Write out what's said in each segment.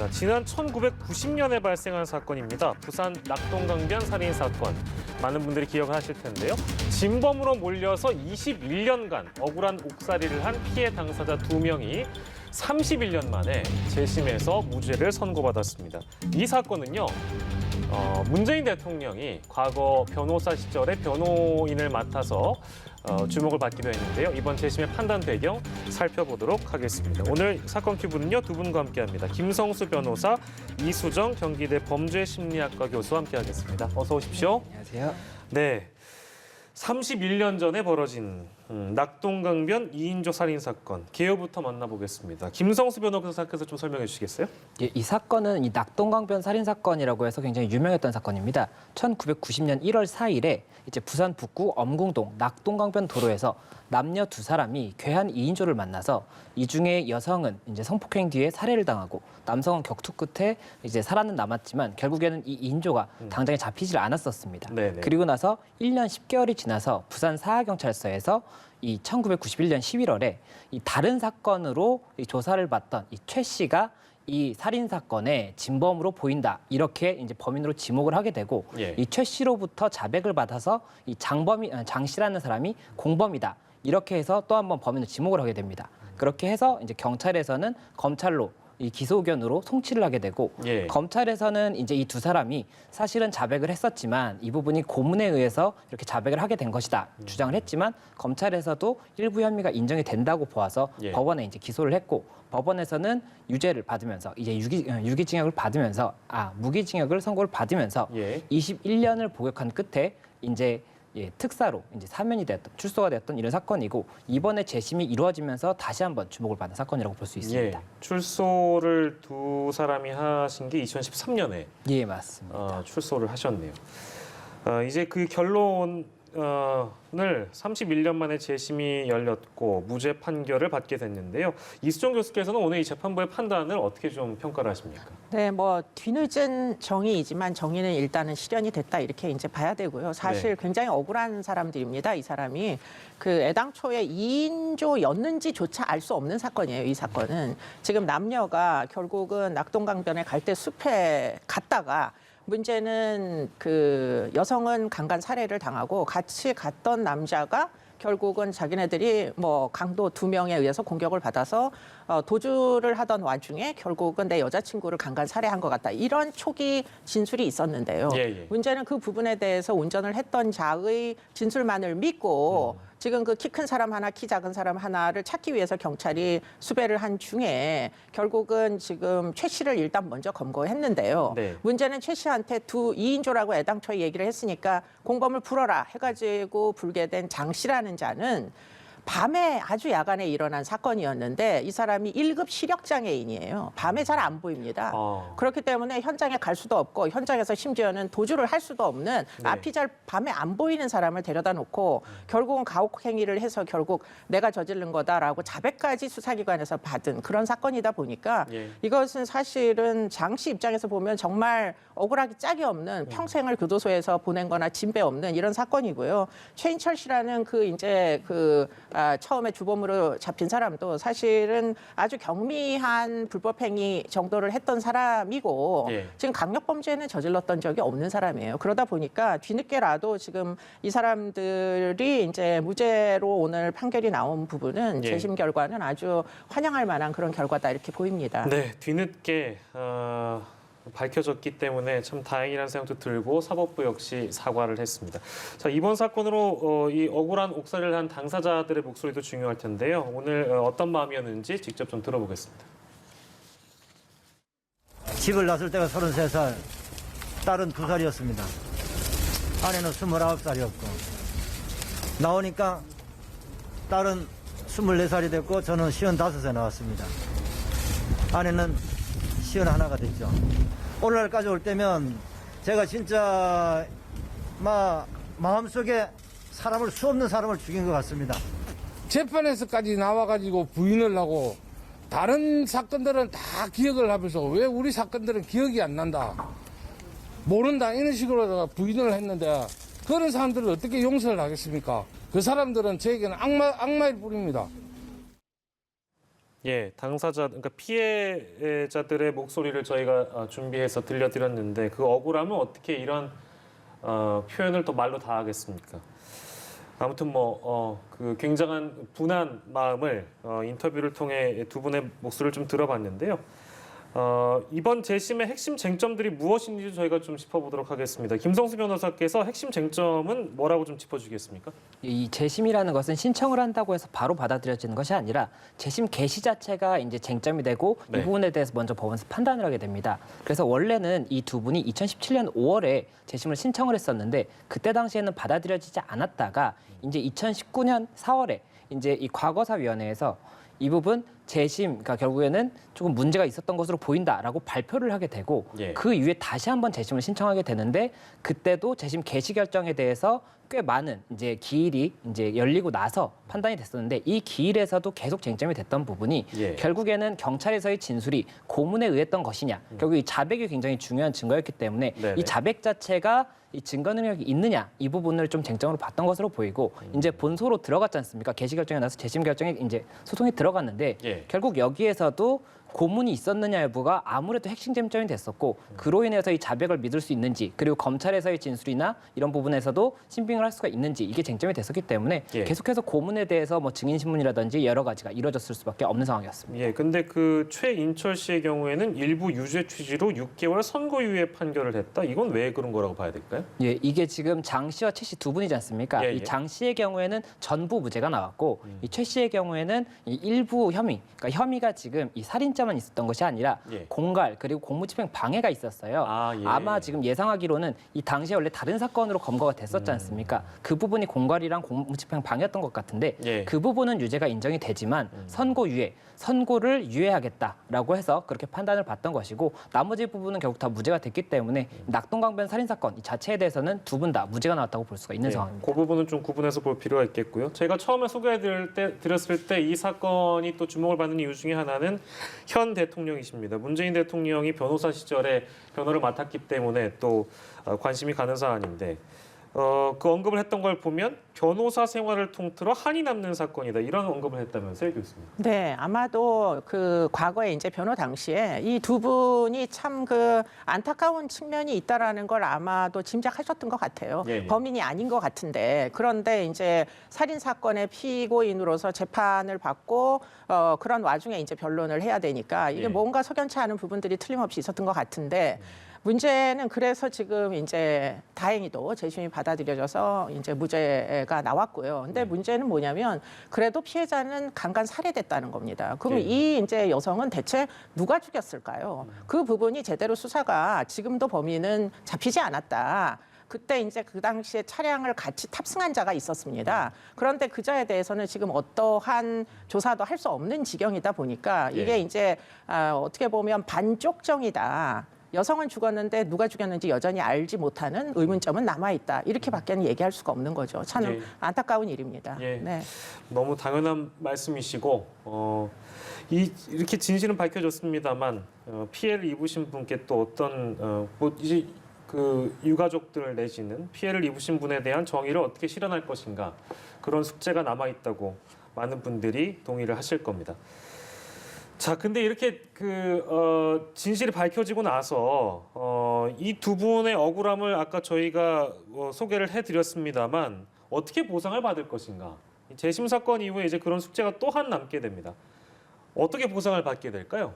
자, 지난 1990년에 발생한 사건입니다. 부산 낙동강변 살인 사건. 많은 분들이 기억하실 텐데요. 진범으로 몰려서 21년간 억울한 옥살이를 한 피해 당사자 2명이 31년 만에 재심에서 무죄를 선고받았습니다. 이 사건은요. 문재인 대통령이 과거 변호사 시절에 변호인을 맡아서 주목을 받기도 했는데요. 이번 재심의 판단 배경 살펴보도록 하겠습니다. 오늘 사건 큐브는요, 두 분과 함께합니다. 김성수 변호사, 이수정 경기대 범죄심리학과 교수와 함께하겠습니다. 어서 오십시오. 안녕하세요. 네, 31년 전에 벌어진 낙동강변 2인조 살인 사건 개요부터 만나보겠습니다. 김성수 변호사께서 좀 설명해 주시겠어요? 예, 이 사건은 이 낙동강변 살인 사건이라고 해서 굉장히 유명했던 사건입니다. 1990년 1월 4일에 이제 부산 북구 엄궁동 낙동강변 도로에서 남녀 두 사람이 괴한 2인조를 만나서 이 중에 여성은 이제 성폭행 뒤에 살해를 당하고 남성은 격투 끝에 이제 살아는 남았지만 결국에는 이 2인조가 당장에 잡히질 않았었습니다. 네네. 그리고 나서 1년 10개월이 지나서 부산 사하경찰서에서 이 1991년 11월에 이 다른 사건으로 이 조사를 받던 이 최 씨가 이 살인 사건의 진범으로 보인다, 이렇게 이제 범인으로 지목을 하게 되고, 예. 이 최 씨로부터 자백을 받아서 이 장 씨라는 사람이 공범이다, 이렇게 해서 또 한 번 범인을 지목을 하게 됩니다. 그렇게 해서 이제 경찰에서는 검찰로 이 기소 의견으로 송치를 하게 되고, 예. 검찰에서는 이제 이 두 사람이 사실은 자백을 했었지만 이 부분이 고문에 의해서 이렇게 자백을 하게 된 것이다 주장을 했지만, 검찰에서도 일부 혐의가 인정이 된다고 보아서 예. 법원에 이제 기소를 했고, 법원에서는 유죄를 받으면서 이제 유기징역을 받으면서 무기징역을 선고를 받으면서 예. 21년을 복역한 끝에 이제 특사로 이제 사면이 되었던, 출소가 되었던 이런 사건이고, 이번에 재심이 이루어지면서 다시 한번 주목을 받은 사건이라고 볼 수 있습니다. 예. 출소를 두 사람이 하신 게 2013년에 예, 맞습니다. 출소를 하셨네요. 이제 그 결론을 31년 만에 재심이 열렸고 무죄 판결을 받게 됐는데요. 이수정 교수께서는 오늘 이 재판부의 판단을 어떻게 좀 평가를 하십니까? 네, 뭐 뒤늦은 정의이지만 정의는 일단은 실현이 됐다, 이렇게 이제 봐야 되고요. 사실 네. 굉장히 억울한 사람들입니다. 이 사람이 그 애당초에 2인조였는지조차 알 수 없는 사건이에요. 이 사건은 지금 남녀가 결국은 낙동강변에 갈대 숲에 갔다가, 문제는 그 여성은 강간 살해를 당하고 같이 갔던 남자가 결국은 자기네들이 뭐 강도 2명에 의해서 공격을 받아서 도주를 하던 와중에 결국은 내 여자친구를 강간 살해한 것 같다, 이런 초기 진술이 있었는데요. 예. 문제는 그 부분에 대해서 운전을 했던 자의 진술만을 믿고 지금 그 키 큰 사람 하나, 키 작은 사람 하나를 찾기 위해서 경찰이 수배를 한 중에 결국은 지금 최 씨를 일단 먼저 검거했는데요. 네. 문제는 최 씨한테 2인조라고 애당초에 얘기를 했으니까 공범을 풀어라 해가지고 불게 된 장 씨라는 자는 밤에, 아주 야간에 일어난 사건이었는데, 이 사람이 1급 시력장애인이에요. 밤에 잘 안 보입니다. 그렇기 때문에 현장에 갈 수도 없고, 현장에서 심지어는 도주를 할 수도 없는 네. 앞이 잘 밤에 안 보이는 사람을 데려다 놓고 결국은 가혹행위를 해서 결국 내가 저지른 거다라고 자백까지 수사기관에서 받은 그런 사건이다 보니까 예. 이것은 사실은 장 씨 입장에서 보면 정말 억울하기 짝이 없는, 평생을 교도소에서 보낸 거나 진배 없는 이런 사건이고요. 최인철 씨라는 그 이제 처음에 주범으로 잡힌 사람도 사실은 아주 경미한 불법행위 정도를 했던 사람이고, 예. 지금 강력범죄는 저질렀던 적이 없는 사람이에요. 그러다 보니까 뒤늦게라도 지금 이 사람들이 이제 무죄로 오늘 판결이 나온 부분은 예. 재심 결과는 아주 환영할 만한 그런 결과다, 이렇게 보입니다. 네, 뒤늦게 밝혀졌기 때문에 참 다행이라는 생각도 들고 사법부 역시 사과를 했습니다. 자, 이번 사건으로 이 억울한 옥살이를 한 당사자들의 목소리도 중요할 텐데요. 오늘 어떤 마음이었는지 직접 좀 들어보겠습니다. 집을 나설 때가 33살, 딸은 2살이었습니다. 아내는 29살이었고, 나오니까 딸은 24살이 됐고 저는 55세 나왔습니다. 아내는 51가 됐죠. 오늘날까지 올 때면 제가 진짜 마음속에 수 없는 사람을 죽인 것 같습니다. 재판에서까지 나와가지고 부인을 하고, 다른 사건들은 다 기억을 하면서 왜 우리 사건들은 기억이 안 난다, 모른다, 이런 식으로 부인을 했는데, 그런 사람들을 어떻게 용서를 하겠습니까? 그 사람들은 저에게는 악마일 뿐입니다. 예, 당사자, 그러니까 피해자들의 목소리를 저희가 준비해서 들려드렸는데 그 억울함은 어떻게 이런 표현을 또 말로 다 하겠습니까? 아무튼 그 굉장한 분한 마음을 인터뷰를 통해 두 분의 목소리를 좀 들어봤는데요. 이번 재심의 핵심 쟁점들이 무엇인지 저희가 좀 짚어보도록 하겠습니다. 김성수 변호사께서 핵심 쟁점은 뭐라고 좀 짚어주시겠습니까? 이 재심이라는 것은 신청을 한다고 해서 바로 받아들여지는 것이 아니라 재심 개시 자체가 이제 쟁점이 되고 네. 이 부분에 대해서 먼저 법원에서 판단을 하게 됩니다. 그래서 원래는 이 두 분이 2017년 5월에 재심을 신청을 했었는데 그때 당시에는 받아들여지지 않았다가 이제 2019년 4월에 이제 이 과거사위원회에서 이 부분 재심, 그러니까 결국에는 조금 문제가 있었던 것으로 보인다라고 발표를 하게 되고 예. 그 이후에 다시 한번 재심을 신청하게 되는데 그때도 재심 개시 결정에 대해서 꽤 많은 이제 기일이 이제 열리고 나서 판단이 됐었는데 이 기일에서도 계속 쟁점이 됐던 부분이 예. 결국에는 경찰에서의 진술이 고문에 의했던 것이냐. 결국 이 자백이 굉장히 중요한 증거였기 때문에 네네. 이 자백 자체가 이 증거 능력이 있느냐 이 부분을 좀 쟁점으로 봤던 것으로 보이고 이제 본소로 들어갔지 않습니까? 개시 결정이 나서 재심 결정에 이제 소송이 들어갔는데 예. 결국 여기에서도 고문이 있었느냐 여부가 아무래도 핵심 쟁점이 됐었고 그로 인해서 이 자백을 믿을 수 있는지 그리고 검찰에서의 진술이나 이런 부분에서도 신빙을 할 수가 있는지 이게 쟁점이 됐었기 때문에 예. 계속해서 고문에 대해서 뭐 증인 신문이라든지 여러 가지가 이루어졌을 수밖에 없는 상황이었습니다. 예, 근데 그 최인철 씨의 경우에는 일부 유죄 취지로 6개월 선고유예 판결을 했다. 이건 왜 그런 거라고 봐야 될까요? 예, 이게 지금 장 씨와 최 씨 두 분이지 않습니까? 예, 예. 이 장 씨의 경우에는 전부 무죄가 나왔고 이 최 씨의 경우에는 이 일부 혐의, 그러니까 혐의가 지금 이 살인죄만 있었던 것이 아니라 예. 공갈 그리고 공무집행 방해가 있었어요. 아, 예. 아마 지금 예상하기로는 이 당시에 원래 다른 사건으로 검거가 됐었지 않습니까? 그 부분이 공갈이랑 공무집행 방해였던 것 같은데 예. 그 부분은 유죄가 인정이 되지만 선고유예, 선고를 유예하겠다라고 해서 그렇게 판단을 받던 것이고 나머지 부분은 결국 다 무죄가 됐기 때문에 낙동강변 살인 사건 이 자체에 대해서는 두 분 다 무죄가 나왔다고 볼 수가 있는 예, 상황입니다. 그 부분은 좀 구분해서 볼 필요가 있겠고요. 제가 처음에 소개해드렸을 때 이 사건이 또 주목을 받는 이유 중에 하나는 현 대통령이십니다. 문재인 대통령이 변호사 시절에 변호를 맡았기 때문에 또 관심이 가는 사안인데 그 언급을 했던 걸 보면 변호사 생활을 통틀어 한이 남는 사건이다. 이런 언급을 했다면서요, 교수님? 네, 아마도 그 과거에 이제 변호 당시에 이 두 분이 참 그 안타까운 측면이 있다라는 걸 아마도 짐작하셨던 것 같아요. 예, 예. 범인이 아닌 것 같은데 그런데 이제 살인 사건의 피고인으로서 재판을 받고 그런 와중에 이제 변론을 해야 되니까 이게 예. 뭔가 석연치 않은 부분들이 틀림없이 있었던 것 같은데. 문제는 그래서 지금 이제 다행히도 재심이 받아들여져서 이제 무죄가 나왔고요. 근데 문제는 뭐냐면 그래도 피해자는 강간 살해됐다는 겁니다. 그럼 예. 이 이제 여성은 대체 누가 죽였을까요? 그 부분이 제대로 수사가 지금도 범인은 잡히지 않았다. 그때 이제 그 당시에 차량을 같이 탑승한 자가 있었습니다. 그런데 그자에 대해서는 지금 어떠한 조사도 할 수 없는 지경이다 보니까 이게 예. 이제 어떻게 보면 반쪽정이다. 여성은 죽었는데 누가 죽였는지 여전히 알지 못하는 의문점은 남아있다. 이렇게밖에는 얘기할 수가 없는 거죠. 참 예. 안타까운 일입니다. 예. 네. 너무 당연한 말씀이시고 이렇게 진실은 밝혀졌습니다만 피해를 입으신 분께 또 어떤 이제 그 유가족들 내지는 피해를 입으신 분에 대한 정의를 어떻게 실현할 것인가 그런 숙제가 남아 있다고 많은 분들이 동의를 하실 겁니다. 자, 근데 이렇게 진실이 밝혀지고 나서 이 두 분의 억울함을 아까 저희가 소개를 해드렸습니다만 어떻게 보상을 받을 것인가? 이 재심 사건 이후에 이제 그런 숙제가 또한 남게 됩니다. 어떻게 보상을 받게 될까요?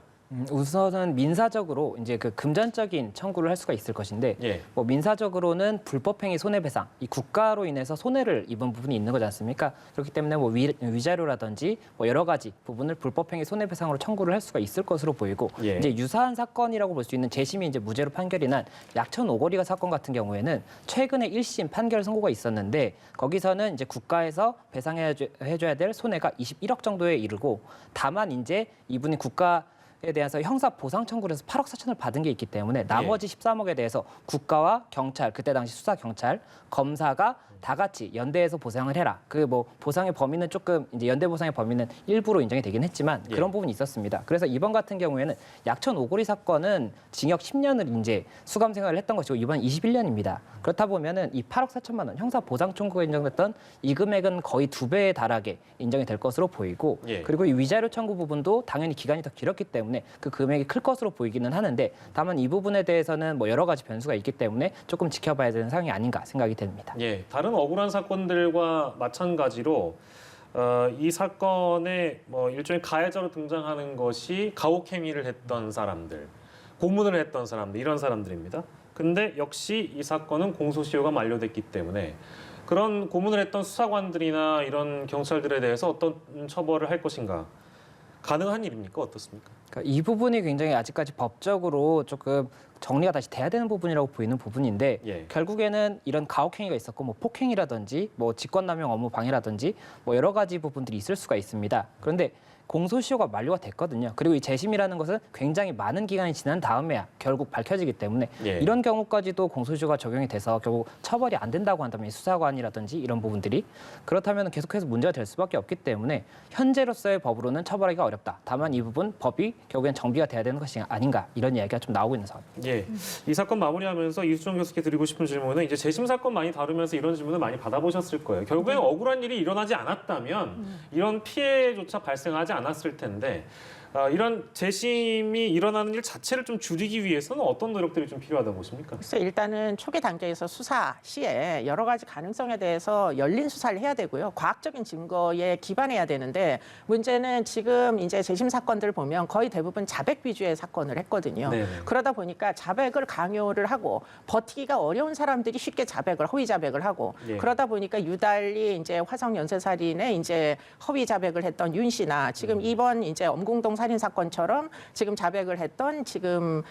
우선은 민사적으로 이제 그 금전적인 청구를 할 수가 있을 것인데 예. 뭐 민사적으로는 불법행위 손해배상, 이 국가로 인해서 손해를 입은 부분이 있는 거지 않습니까? 그렇기 때문에 뭐 위자료라든지 뭐 여러 가지 부분을 불법행위 손해배상으로 청구를 할 수가 있을 것으로 보이고 예. 이제 유사한 사건이라고 볼 수 있는 재심이 이제 무죄로 판결이 난 약천 오거리가 사건 같은 경우에는 최근에 1심 판결 선고가 있었는데 거기서는 이제 국가에서 배상해줘야 될 손해가 21억 정도에 이르고 다만 이제 이분이 국가에 대해서 형사 보상 청구를 해서 8억 4천을 받은 게 있기 때문에 나머지 13억에 대해서 국가와 경찰, 그때 당시 수사 경찰, 검사가 다 같이 연대해서 보상을 해라. 그 뭐 보상의 범위는 조금 이제 연대 보상의 범위는 일부로 인정이 되긴 했지만 그런 부분이 있었습니다. 그래서 이번 같은 경우에는 약천 오거리 사건은 징역 10년을 이제 수감 생활을 했던 것이고 이번 21년입니다. 그렇다 보면은 이 8억 4천만 원 형사 보상 청구가 인정됐던 이 금액은 거의 2배에 달하게 인정이 될 것으로 보이고 그리고 이 위자료 청구 부분도 당연히 기간이 더 길었기 때문에 그 금액이 클 것으로 보이기는 하는데 다만 이 부분에 대해서는 뭐 여러 가지 변수가 있기 때문에 조금 지켜봐야 되는 상황이 아닌가 생각이 됩니다. 예, 다른 억울한 사건들과 마찬가지로 이 사건에 뭐 일종의 가해자로 등장하는 것이 가혹 행위를 했던 사람들, 고문을 했던 사람들 이런 사람들입니다. 근데 역시 이 사건은 공소시효가 만료됐기 때문에 그런 고문을 했던 수사관들이나 이런 경찰들에 대해서 어떤 처벌을 할 것인가 가능한 일입니까? 어떻습니까? 그러니까 이 부분이 굉장히 아직까지 법적으로 조금 정리가 다시 돼야 되는 부분이라고 보이는 부분인데 결국에는 이런 가혹행위가 있었고 뭐 폭행이라든지 뭐 직권남용 업무 방해라든지 뭐 여러 가지 부분들이 있을 수가 있습니다. 그런데 공소시효가 만료가 됐거든요. 그리고 이 재심이라는 것은 굉장히 많은 기간이 지난 다음에야 결국 밝혀지기 때문에 이런 경우까지도 공소시효가 적용이 돼서 결국 처벌이 안 된다고 한다면 이 수사관이라든지 이런 부분들이 그렇다면 계속해서 문제가 될 수밖에 없기 때문에 현재로서의 법으로는 처벌하기가 어렵다. 다만 이 부분 법이 결국엔 정비가 돼야 되는 것이 아닌가 이런 이야기가 좀 나오고 있는 상황입니다. 예, 이 사건 마무리하면서 이수정 교수께 드리고 싶은 질문은 이제 재심 사건 많이 다루면서 이런 질문을 많이 받아보셨을 거예요. 결국엔 억울한 일이 일어나지 않았다면 이런 피해조차 발생하지 않았을 텐데 이런 재심이 일어나는 일 자체를 좀 줄이기 위해서는 어떤 노력들이 좀 필요하다고 보십니까? 그래서 일단은 초기 단계에서 수사 시에 여러 가지 가능성에 대해서 열린 수사를 해야 되고요. 과학적인 증거에 기반해야 되는데 문제는 지금 이제 재심 사건들 보면 거의 대부분 자백 위주의 사건을 했거든요. 네네. 그러다 보니까 자백을 강요를 하고 버티기가 어려운 사람들이 쉽게 자백을 허위 자백을 하고 그러다 보니까 유달리 이제 화성 연쇄살인에 이제 허위 자백을 했던 윤 씨나 지금 이번 이제 엄궁동 살인 사건처럼 지금 자백을 했던 지금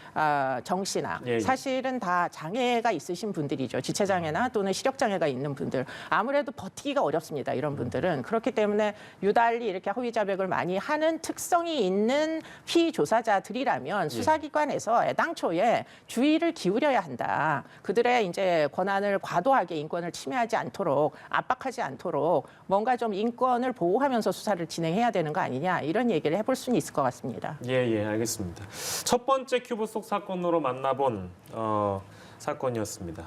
정 씨나 사실은 다 장애가 있으신 분들이죠. 지체 장애나 또는 시력 장애가 있는 분들. 아무래도 버티기가 어렵습니다. 이런 분들은. 그렇기 때문에 유달리 이렇게 허위 자백을 많이 하는 특성이 있는 피조사자들이라면 수사기관에서 애당초에 주의를 기울여야 한다. 그들의 이제 권한을 과도하게 인권을 침해하지 않도록 압박하지 않도록 뭔가 좀 인권을 보호하면서 수사를 진행해야 되는 거 아니냐 이런 얘기를 해볼 수는 있을 것 같습니다. 예, 알겠습니다. 첫 번째 큐브 속 사건으로 만나본 사건이었습니다.